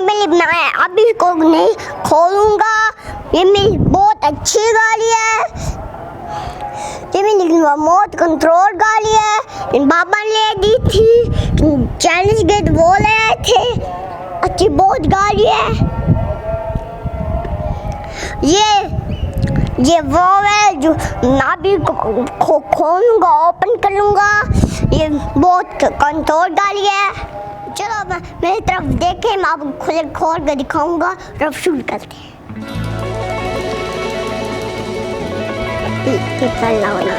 मैं अभी इसको नहीं खोलूँगा। ये मेरी बहुत अच्छी गाड़ी है, ये मेरी रिमोट कंट्रोल गाड़ी है। इन पापा ने ले दी थी, चाइनीज गेट वो ले आए थे। अच्छी बहुत गाड़ी है। ये वो है जो ना भी खोलूँगा ओपन कर लूँगा। ये बहुत कंट्रोल गाड़ी है। चलो मेरी तरफ देखें, मैं आपको खोल कर दिखाऊँगा। तब शुरू करते हैं। चलना होना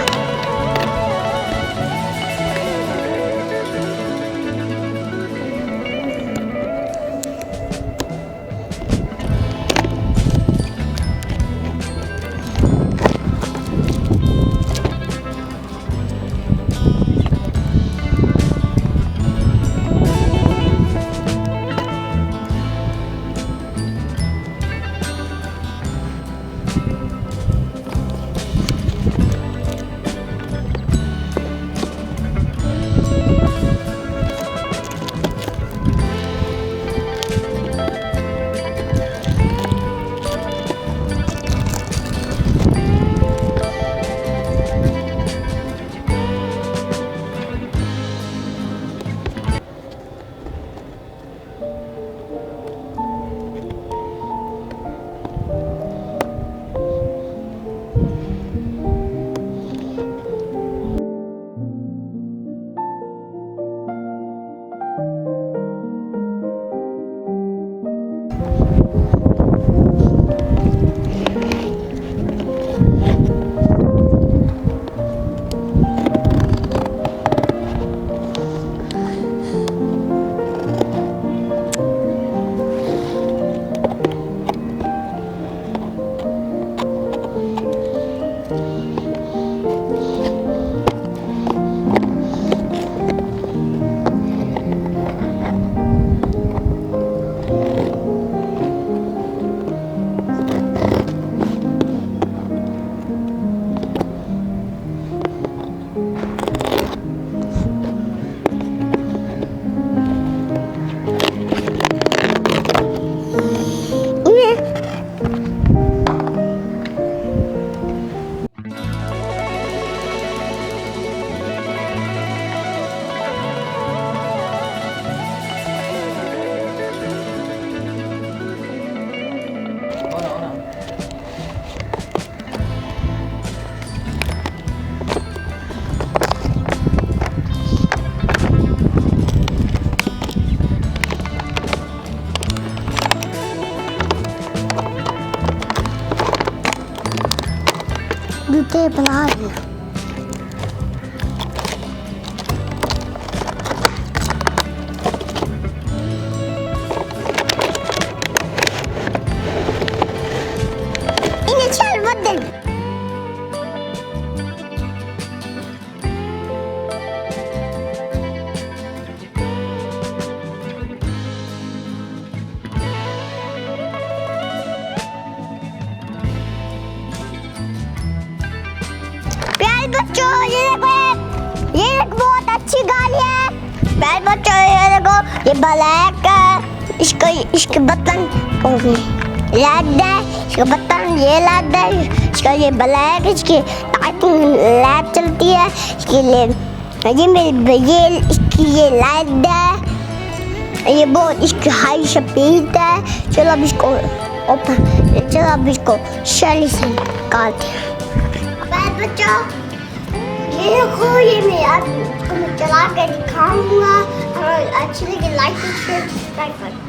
जूते बना रही हैं। इन्हें चल मत दे। बच्चों ये देखो बहुत अच्छी गाड़ी है। प्यारे बच्चों ये देखो, ये ब्लैक है, इसके बटन रेड है, इसका बटन ये रेड है, इसका ये ब्लैक, इसकी लाइट चलती है, इसके लिए इसकी ये लाइट है, ये बहुत इसकी हाई स्पीड है। चलो अब इसको शैली से निकालते हैं। बच्चों ये देखो, ये मैं चला के दिखाऊंगा। और अच्छी लगी लाइक शेयर सब्सक्राइब करें।